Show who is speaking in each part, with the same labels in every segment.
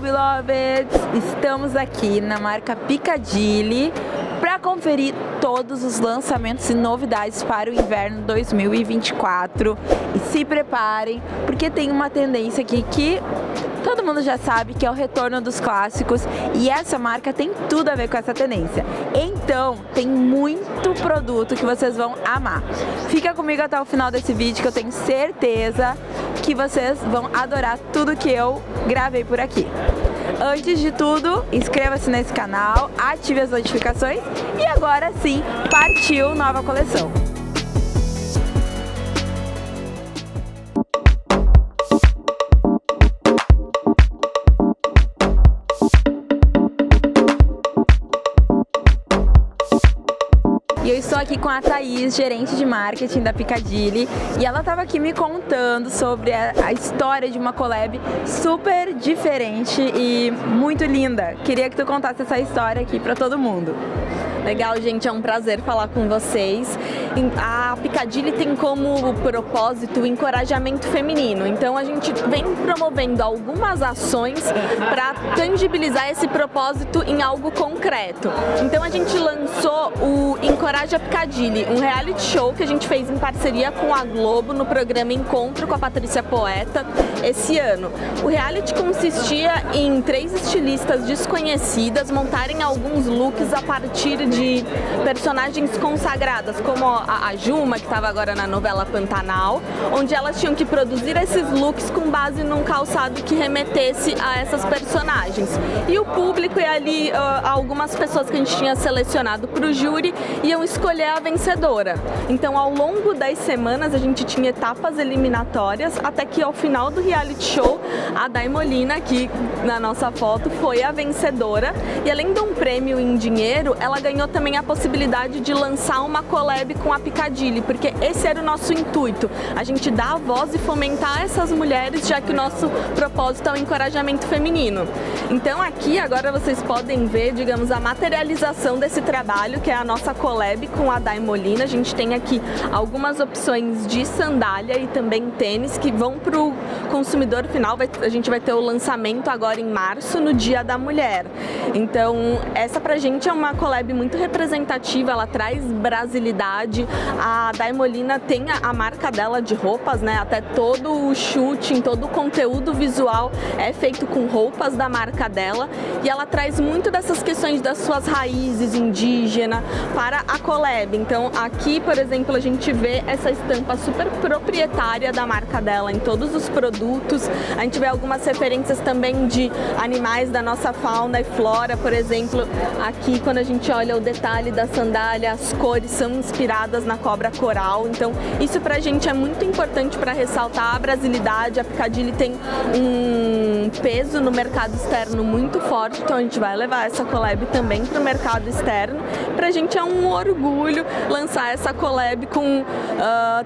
Speaker 1: beloveds! Estamos aqui na marca Piccadilly para conferir todos os lançamentos e novidades para o inverno 2024. E se preparem, porque tem uma tendência aqui que todo mundo já sabe, que é o retorno dos clássicos, e essa marca tem tudo a ver com essa tendência. Então, tem muito produto que vocês vão amar. Fica comigo até o final desse vídeo, que eu tenho certeza que vocês vão adorar tudo que eu gravei por aqui. Antes de tudo, inscreva-se nesse canal, ative as notificações e agora sim, partiu nova coleção! E eu estou aqui com a Thaís, gerente de marketing da Piccadilly, e ela estava aqui me contando sobre a história de uma collab super diferente e muito linda. Queria que tu contasse essa história aqui para todo mundo.
Speaker 2: Legal, gente, é um prazer falar com vocês. A Piccadilly tem como propósito o encorajamento feminino, então a gente vem promovendo algumas ações para tangibilizar esse propósito em algo concreto. Então a gente lançou o Encoraja Piccadilly, um reality show que a gente fez em parceria com a Globo no programa Encontro com a Patrícia Poeta esse ano. O reality consistia em 3 estilistas desconhecidas montarem alguns looks a partir de personagens consagradas, como a Juma, que estava agora na novela Pantanal, onde elas tinham que produzir esses looks com base num calçado que remetesse a essas personagens. E o público e ali algumas pessoas que a gente tinha selecionado para o júri iam escolher a vencedora. Então, ao longo das semanas, a gente tinha etapas eliminatórias, até que ao final do reality show, a Day Molina, aqui na nossa foto, foi a vencedora. E além de um prêmio em dinheiro, ela ganhou também a possibilidade de lançar uma collab com a Piccadilly, porque esse era o nosso intuito, a gente dar a voz e fomentar essas mulheres, já que o nosso propósito é o encorajamento feminino. Então aqui agora vocês podem ver, digamos, a materialização desse trabalho, que é a nossa collab com a Day Molina. A gente tem aqui algumas opções de sandália e também tênis que vão para o consumidor final. A gente vai ter o lançamento agora em março, no Dia da Mulher. Então essa pra gente é uma collab muito representativa, ela traz brasilidade. A Day Molina tem a marca dela de roupas, né? Até todo o shooting, todo o conteúdo visual é feito com roupas da marca dela, e ela traz muito dessas questões das suas raízes indígenas para a collab. Então aqui, por exemplo, a gente vê essa estampa super proprietária da marca dela em todos os produtos. A gente vê algumas referências também de animais da nossa fauna e flora, por exemplo, aqui quando a gente olha o detalhe da sandália, as cores são inspiradas na cobra coral. Então isso pra gente é muito importante para ressaltar a brasilidade. A Piccadilly tem um peso no mercado externo muito forte, então a gente vai levar essa collab também para o mercado externo. Pra gente é um orgulho lançar essa collab com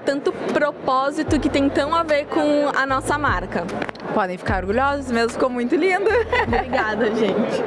Speaker 2: tanto propósito, que tem tão a ver com a nossa marca.
Speaker 1: Podem ficar orgulhosos, mesmo ficou muito lindo.
Speaker 2: Obrigada, gente.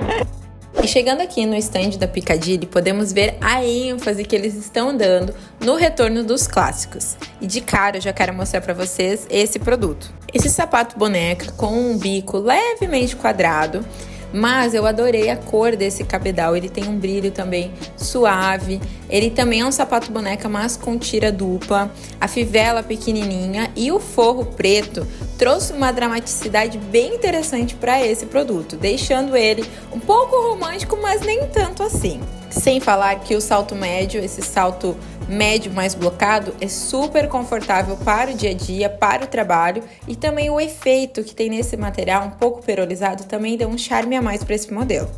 Speaker 3: E chegando aqui no stand da Piccadilly, podemos ver a ênfase que eles estão dando no retorno dos clássicos. E de cara eu já quero mostrar para vocês esse produto. Esse sapato boneca com um bico levemente quadrado, mas eu adorei a cor desse cabedal. Ele tem um brilho também suave. Ele também é um sapato boneca, mas com tira dupla. A fivela pequenininha e o forro preto trouxe uma dramaticidade bem interessante para esse produto, deixando ele um pouco romântico, mas nem tanto assim. Sem falar que o salto médio, esse salto médio mais blocado, é super confortável para o dia a dia, para o trabalho, e também o efeito que tem nesse material um pouco perolizado também deu um charme a mais para esse modelo.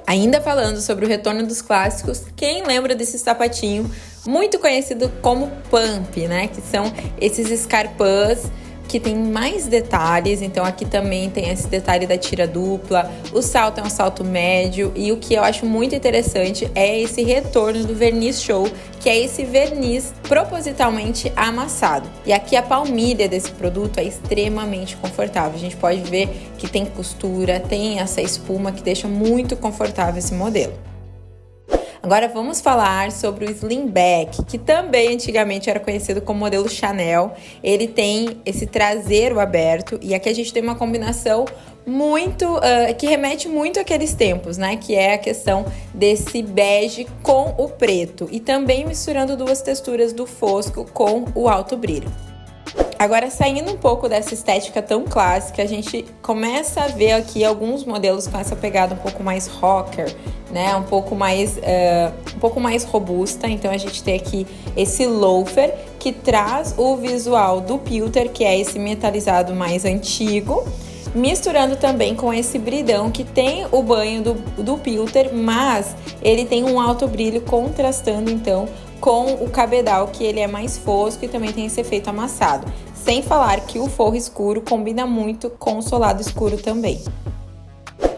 Speaker 3: Ainda falando sobre o retorno dos clássicos, quem lembra desse sapatinho muito conhecido como pump, né? Que são esses escarpins que tem mais detalhes. Então aqui também tem esse detalhe da tira dupla, o salto é um salto médio, e o que eu acho muito interessante é esse retorno do verniz show, que é esse verniz propositalmente amassado. E aqui a palmilha desse produto é extremamente confortável, a gente pode ver que tem costura, tem essa espuma que deixa muito confortável esse modelo. Agora vamos falar sobre o Slingback, que também antigamente era conhecido como modelo Chanel. Ele tem esse traseiro aberto e aqui a gente tem uma combinação que remete muito àqueles tempos, né? Que é a questão desse bege com o preto e também misturando duas texturas do fosco com o alto brilho. Agora, saindo um pouco dessa estética tão clássica, a gente começa a ver aqui alguns modelos com essa pegada um pouco mais rocker, né? Um pouco mais robusta. Então, a gente tem aqui esse loafer que traz o visual do Pilter, que é esse metalizado mais antigo, misturando também com esse bridão que tem o banho do Pilter, mas ele tem um alto brilho contrastando, então, com o cabedal, que ele é mais fosco e também tem esse efeito amassado. Sem falar que o forro escuro combina muito com o solado escuro também.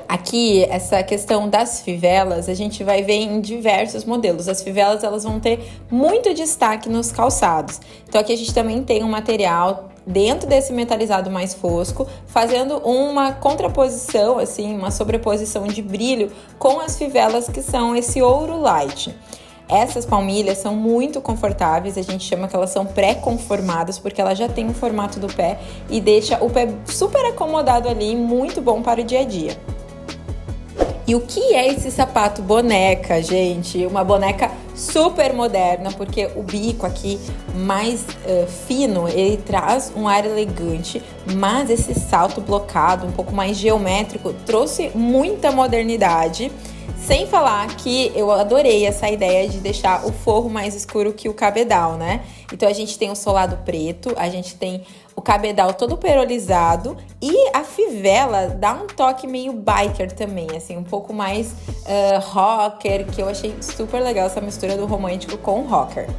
Speaker 3: Aqui, essa questão das fivelas, a gente vai ver em diversos modelos. As fivelas, elas vão ter muito destaque nos calçados. Então, aqui a gente também tem um material dentro desse metalizado mais fosco, fazendo uma contraposição, assim, uma sobreposição de brilho com as fivelas que são esse ouro light. Essas palmilhas são muito confortáveis, a gente chama que elas são pré-conformadas, porque ela já tem um formato do pé e deixa o pé super acomodado ali, muito bom para o dia a dia. E o que é esse sapato boneca, gente? Uma boneca super moderna, porque o bico aqui mais fino, ele traz um ar elegante, mas esse salto blocado, um pouco mais geométrico, trouxe muita modernidade. Sem falar que eu adorei essa ideia de deixar o forro mais escuro que o cabedal, né? Então, a gente tem o solado preto, a gente tem o cabedal todo perolizado e a fivela dá um toque meio biker também, assim, um pouco mais rocker, que eu achei super legal essa mistura do romântico com o rocker.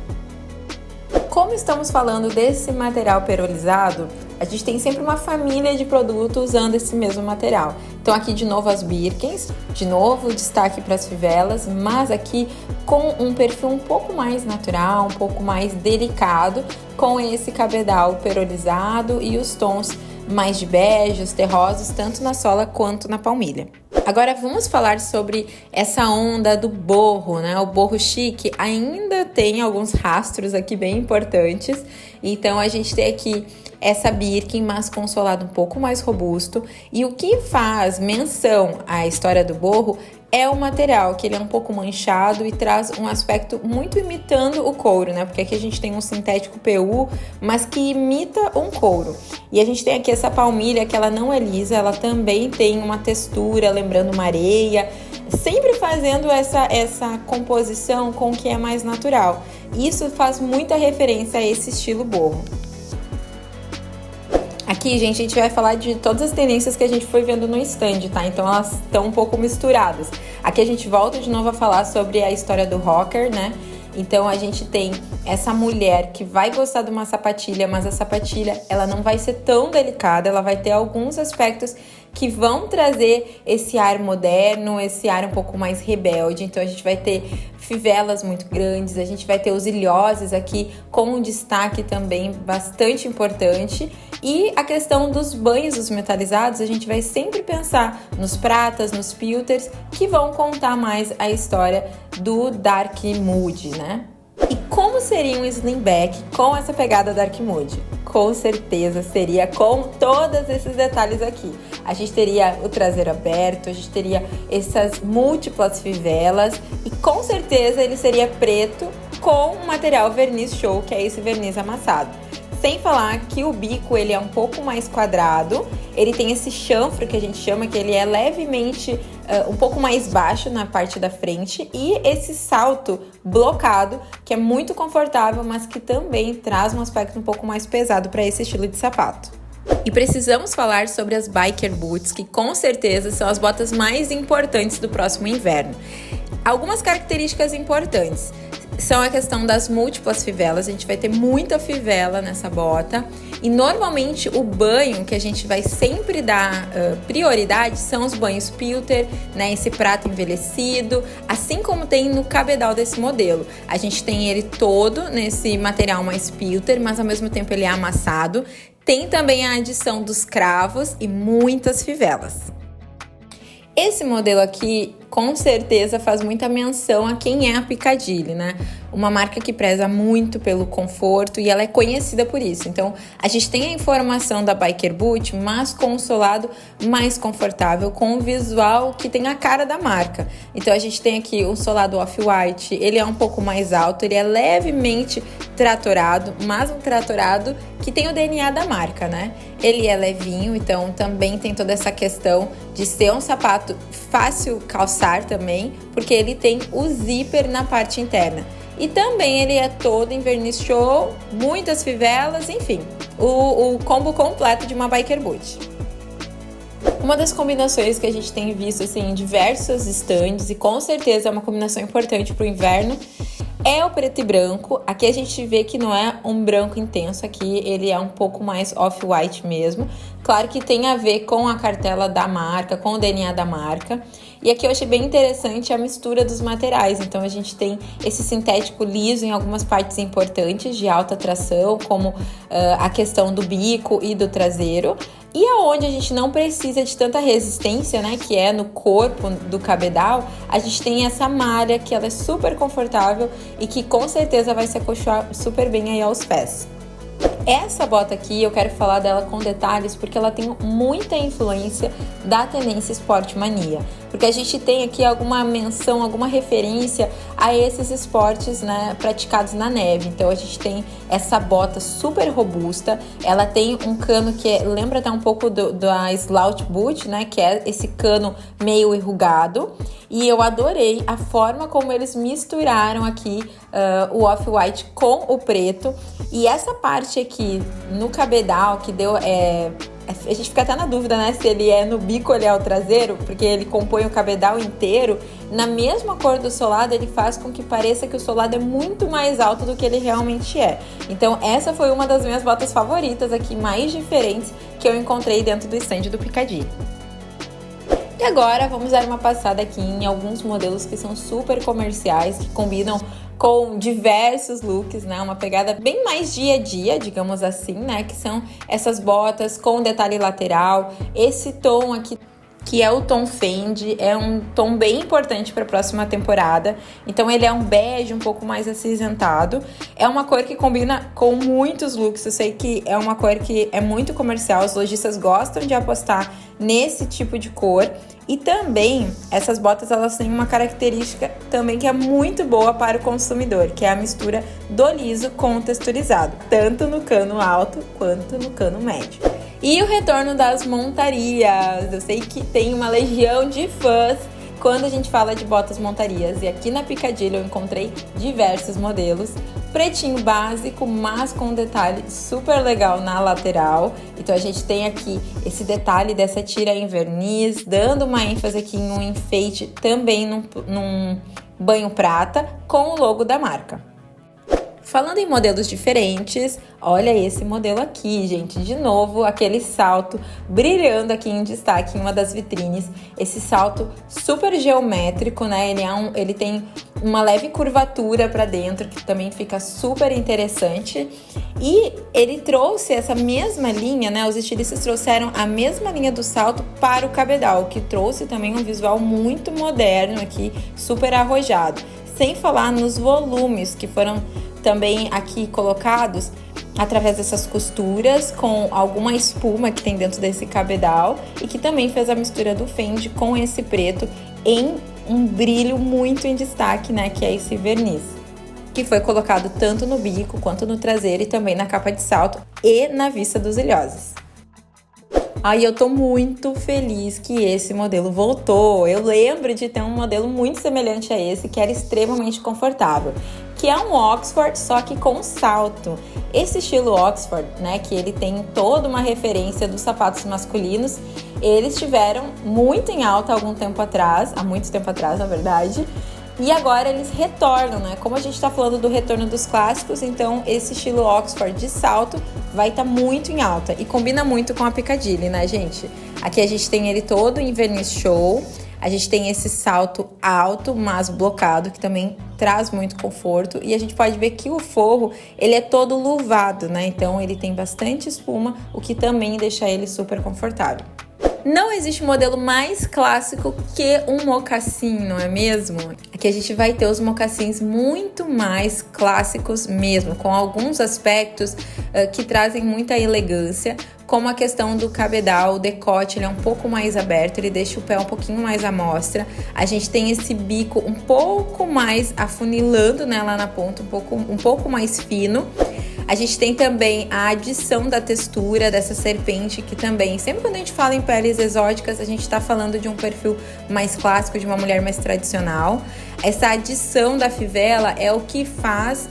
Speaker 3: Como estamos falando desse material perolizado, a gente tem sempre uma família de produtos usando esse mesmo material. Então aqui de novo as Birkins, de novo destaque para as fivelas, mas aqui com um perfil um pouco mais natural, um pouco mais delicado, com esse cabedal perolizado e os tons mais de bege, os terrosos, tanto na sola quanto na palmilha. Agora vamos falar sobre essa onda do borro, né? O borro chique ainda tem alguns rastros aqui bem importantes. Então a gente tem aqui essa Birkin, mas com um solado um pouco mais robusto. E o que faz menção à história do borro é o material, que ele é um pouco manchado e traz um aspecto muito imitando o couro, né? Porque aqui a gente tem um sintético PU, mas que imita um couro. E a gente tem aqui essa palmilha que ela não é lisa, ela também tem uma textura lembrando uma areia, sempre fazendo essa composição com o que é mais natural. Isso faz muita referência a esse estilo borro. Aqui, gente, a gente vai falar de todas as tendências que a gente foi vendo no stand, tá? Então, elas estão um pouco misturadas. Aqui a gente volta de novo a falar sobre a história do rocker, né? Então, a gente tem essa mulher que vai gostar de uma sapatilha, mas a sapatilha, ela não vai ser tão delicada, ela vai ter alguns aspectos que vão trazer esse ar moderno, esse ar um pouco mais rebelde. Então, a gente vai ter fivelas muito grandes, a gente vai ter os ilhoses aqui com um destaque também bastante importante. E a questão dos banhos, os metalizados, a gente vai sempre pensar nos pratas, nos pilters, que vão contar mais a história do Dark Mood, né? E como seria um slingback com essa pegada Dark Mood? Com certeza seria com todos esses detalhes aqui. A gente teria o traseiro aberto, a gente teria essas múltiplas fivelas e com certeza ele seria preto com um material verniz show, que é esse verniz amassado. Sem falar que o bico ele é um pouco mais quadrado, ele tem esse chanfro que a gente chama, que ele é levemente um pouco mais baixo na parte da frente, e esse salto blocado, que é muito confortável, mas que também traz um aspecto um pouco mais pesado para esse estilo de sapato. E precisamos falar sobre as Biker Boots, que com certeza são as botas mais importantes do próximo inverno. Algumas características importantes são a questão das múltiplas fivelas. A gente vai ter muita fivela nessa bota e normalmente o banho que a gente vai sempre dar prioridade são os banhos Pilter, né, esse prata envelhecido, assim como tem no cabedal desse modelo. A gente tem ele todo nesse material mais Pilter, mas ao mesmo tempo ele é amassado. Tem também a adição dos cravos e muitas fivelas. Esse modelo aqui com certeza faz muita menção a quem é a Piccadilly, né? Uma marca que preza muito pelo conforto e ela é conhecida por isso. Então, a gente tem a informação da Biker Boot, mas com um solado mais confortável, com um visual que tem a cara da marca. Então, a gente tem aqui um solado off-white, ele é um pouco mais alto, ele é levemente tratorado, mas um tratorado que tem o DNA da marca, né? Ele é levinho, então também tem toda essa questão de ser um sapato fácil calçar também, porque ele tem o zíper na parte interna. E também ele é todo em verniz show, muitas fivelas, enfim, o combo completo de uma Biker Boot. Uma das combinações que a gente tem visto assim, em diversos estandes, e com certeza é uma combinação importante para o inverno, é o preto e branco. Aqui a gente vê que não é um branco intenso, aqui ele é um pouco mais off-white mesmo. Claro que tem a ver com a cartela da marca, com o DNA da marca. E aqui eu achei bem interessante a mistura dos materiais. Então a gente tem esse sintético liso em algumas partes importantes de alta tração, como a questão do bico e do traseiro. E aonde a gente não precisa de tanta resistência, né, que é no corpo do cabedal, a gente tem essa malha que ela é super confortável e que com certeza vai se acolchoar super bem aí aos pés. Essa bota aqui, eu quero falar dela com detalhes porque ela tem muita influência da tendência Sportmania. Porque a gente tem aqui alguma menção, alguma referência a esses esportes, né, praticados na neve. Então a gente tem essa bota super robusta, ela tem um cano que lembra até um pouco da Slouch Boot, né, que é esse cano meio enrugado. E eu adorei a forma como eles misturaram aqui o off-white com o preto. E essa parte aqui no cabedal que deu... a gente fica até na dúvida, né, se ele é no bico ou ele é o traseiro, porque ele compõe o cabedal inteiro. Na mesma cor do solado, ele faz com que pareça que o solado é muito mais alto do que ele realmente é. Então essa foi uma das minhas botas favoritas aqui, mais diferentes, que eu encontrei dentro do stand do Piccadilly. E agora vamos dar uma passada aqui em alguns modelos que são super comerciais, que combinam com diversos looks, né? Uma pegada bem mais dia a dia, digamos assim, né? Que são essas botas com detalhe lateral, esse tom aqui que é o tom Fendi, é um tom bem importante para a próxima temporada. Então ele é um bege um pouco mais acinzentado. É uma cor que combina com muitos looks. Eu sei que é uma cor que é muito comercial, os lojistas gostam de apostar nesse tipo de cor. E também, essas botas elas têm uma característica também que é muito boa para o consumidor, que é a mistura do liso com o texturizado, tanto no cano alto quanto no cano médio. E o retorno das montarias. Eu sei que tem uma legião de fãs quando a gente fala de botas montarias. E aqui na Piccadilly eu encontrei diversos modelos. Pretinho básico, mas com um detalhe super legal na lateral. Então a gente tem aqui esse detalhe dessa tira em verniz, dando uma ênfase aqui em um enfeite também num banho prata com o logo da marca. Falando em modelos diferentes, olha esse modelo aqui, gente. De novo, aquele salto brilhando aqui em destaque em uma das vitrines. Esse salto super geométrico, né? Ele tem uma leve curvatura para dentro, que também fica super interessante. E ele trouxe essa mesma linha, né? Os estilistas trouxeram a mesma linha do salto para o cabedal, que trouxe também um visual muito moderno aqui, super arrojado. Sem falar nos volumes que foram também aqui colocados através dessas costuras com alguma espuma que tem dentro desse cabedal e que também fez a mistura do Fendi com esse preto em um brilho muito em destaque, né, que é esse verniz, que foi colocado tanto no bico quanto no traseiro e também na capa de salto e na vista dos ilhosos. Aí eu tô muito feliz que esse modelo voltou. Eu lembro de ter um modelo muito semelhante a esse, que era extremamente confortável, que é um Oxford, só que com salto. Esse estilo Oxford, né, que ele tem toda uma referência dos sapatos masculinos, eles estiveram muito em alta há muito tempo atrás, na verdade. E agora eles retornam, né? Como a gente tá falando do retorno dos clássicos, então esse estilo Oxford de salto vai estar muito em alta. E combina muito com a Piccadilly, né, gente? Aqui a gente tem ele todo em verniz show. A gente tem esse salto alto, mas blocado, que também traz muito conforto. E a gente pode ver que o forro, ele é todo luvado, né? Então ele tem bastante espuma, o que também deixa ele super confortável. Não existe modelo mais clássico que um mocassim, não é mesmo? Aqui a gente vai ter os mocassins muito mais clássicos mesmo, com alguns aspectos que trazem muita elegância, como a questão do cabedal, o decote, ele é um pouco mais aberto, ele deixa o pé um pouquinho mais à mostra. A gente tem esse bico um pouco mais afunilando, né, lá na ponta, um pouco mais fino. A gente tem também a adição da textura dessa serpente, que também, sempre quando a gente fala em peles exóticas, a gente está falando de um perfil mais clássico, de uma mulher mais tradicional. Essa adição da fivela é o que faz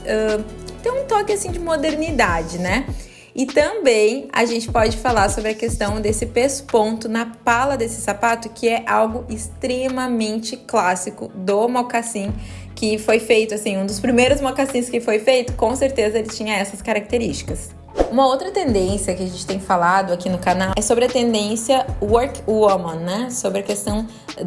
Speaker 3: ter um toque assim de modernidade, né? E também a gente pode falar sobre a questão desse pesponto na pala desse sapato, que é algo extremamente clássico do mocassim, que foi feito, assim, um dos primeiros mocassins que foi feito, com certeza ele tinha essas características. Uma outra tendência que a gente tem falado aqui no canal é sobre a tendência work woman, né? Sobre a questão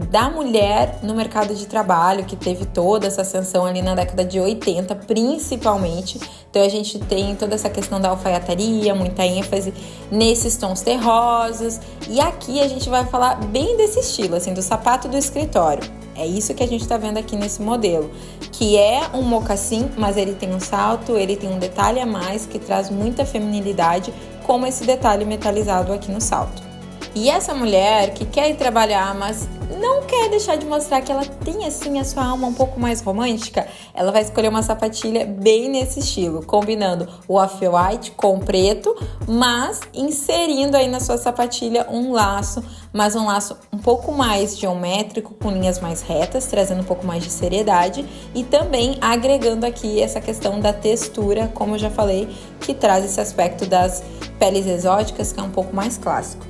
Speaker 3: da mulher no mercado de trabalho, que teve toda essa ascensão ali na década de 80, principalmente. Então a gente tem toda essa questão da alfaiataria, muita ênfase nesses tons terrosos. E aqui a gente vai falar bem desse estilo, assim, do sapato do escritório. É isso que a gente tá vendo aqui nesse modelo, que é um mocassim, mas ele tem um salto, ele tem um detalhe a mais que traz muita feminilidade, como esse detalhe metalizado aqui no salto. E essa mulher que quer ir trabalhar, mas não quer deixar de mostrar que ela tem assim a sua alma um pouco mais romântica, ela vai escolher uma sapatilha bem nesse estilo, combinando o off-white com preto, mas inserindo aí na sua sapatilha um laço, mas um laço um pouco mais geométrico, com linhas mais retas, trazendo um pouco mais de seriedade e também agregando aqui essa questão da textura, como eu já falei, que traz esse aspecto das peles exóticas, que é um pouco mais clássico.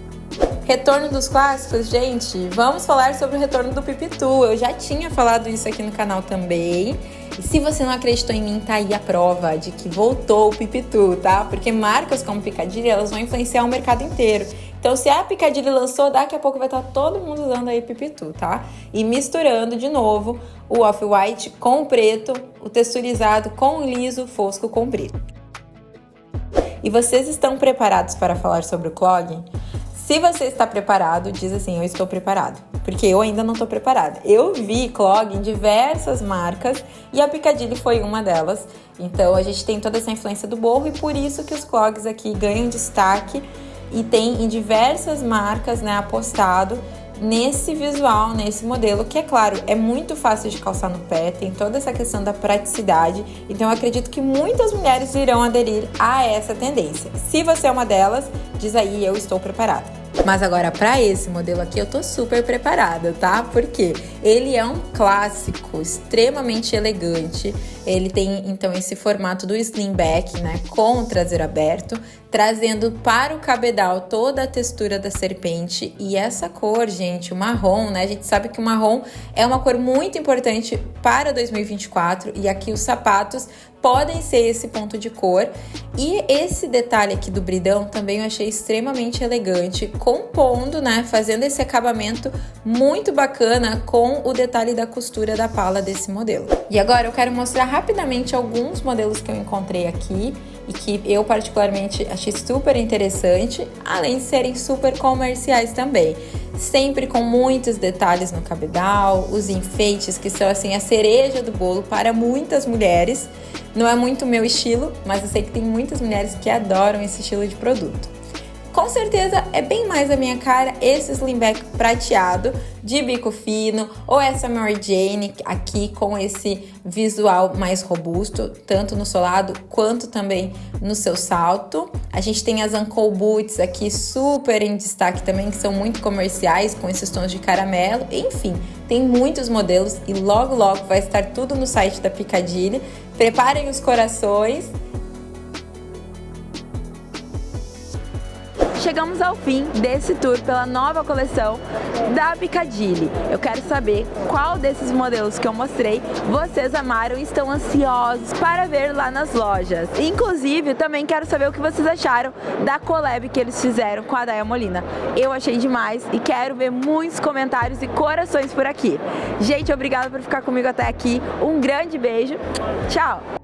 Speaker 3: Retorno dos clássicos, gente, vamos falar sobre o retorno do Pipitu. Eu já tinha falado isso aqui no canal também. E se você não acreditou em mim, tá aí a prova de que voltou o Pipitu, tá? Porque marcas como Piccadilly, elas vão influenciar o mercado inteiro. Então, se a Piccadilly lançou, daqui a pouco vai estar todo mundo usando aí Pipitu, tá? E misturando de novo o off-white com o preto, o texturizado com o liso, fosco com preto. E vocês estão preparados para falar sobre o clog? Se você está preparado, diz assim, eu estou preparado, porque eu ainda não estou preparada. Eu vi clog em diversas marcas e a Piccadilly foi uma delas. Então a gente tem toda essa influência do boho e por isso que os clogs aqui ganham destaque e tem em diversas marcas, né, apostado nesse visual, nesse modelo, que é claro, é muito fácil de calçar no pé, tem toda essa questão da praticidade, então eu acredito que muitas mulheres irão aderir a essa tendência. Se você é uma delas, diz aí, eu estou preparada. Mas agora, para esse modelo aqui, eu tô super preparada, tá? Porque ele é um clássico, extremamente elegante. Ele tem, então, esse formato do slim back, né? Com o traseiro aberto, trazendo para o cabedal toda a textura da serpente. E essa cor, gente, o marrom, né? A gente sabe que o marrom é uma cor muito importante para 2024. E aqui os sapatos podem ser esse ponto de cor. E esse detalhe aqui do bridão também eu achei extremamente elegante, compondo, né, fazendo esse acabamento muito bacana com o detalhe da costura da pala desse modelo. E agora eu quero mostrar rapidamente alguns modelos que eu encontrei aqui e que eu particularmente achei super interessante, além de serem super comerciais também. Sempre com muitos detalhes no cabedal, os enfeites que são assim a cereja do bolo para muitas mulheres. Não é muito meu estilo, mas eu sei que tem muitas mulheres que adoram esse estilo de produto. Com certeza é bem mais a minha cara esse slim back prateado de bico fino ou essa Mary Jane aqui com esse visual mais robusto, tanto no solado quanto também no seu salto. A gente tem as ankle boots aqui super em destaque também, que são muito comerciais com esses tons de caramelo. Enfim, tem muitos modelos e logo logo vai estar tudo no site da Piccadilly. Preparem os corações.
Speaker 1: Chegamos ao fim desse tour pela nova coleção da Piccadilly. Eu quero saber qual desses modelos que eu mostrei vocês amaram e estão ansiosos para ver lá nas lojas. Inclusive, também quero saber o que vocês acharam da collab que eles fizeram com a Daya Molina. Eu achei demais e quero ver muitos comentários e corações por aqui. Gente, obrigada por ficar comigo até aqui. Um grande beijo. Tchau!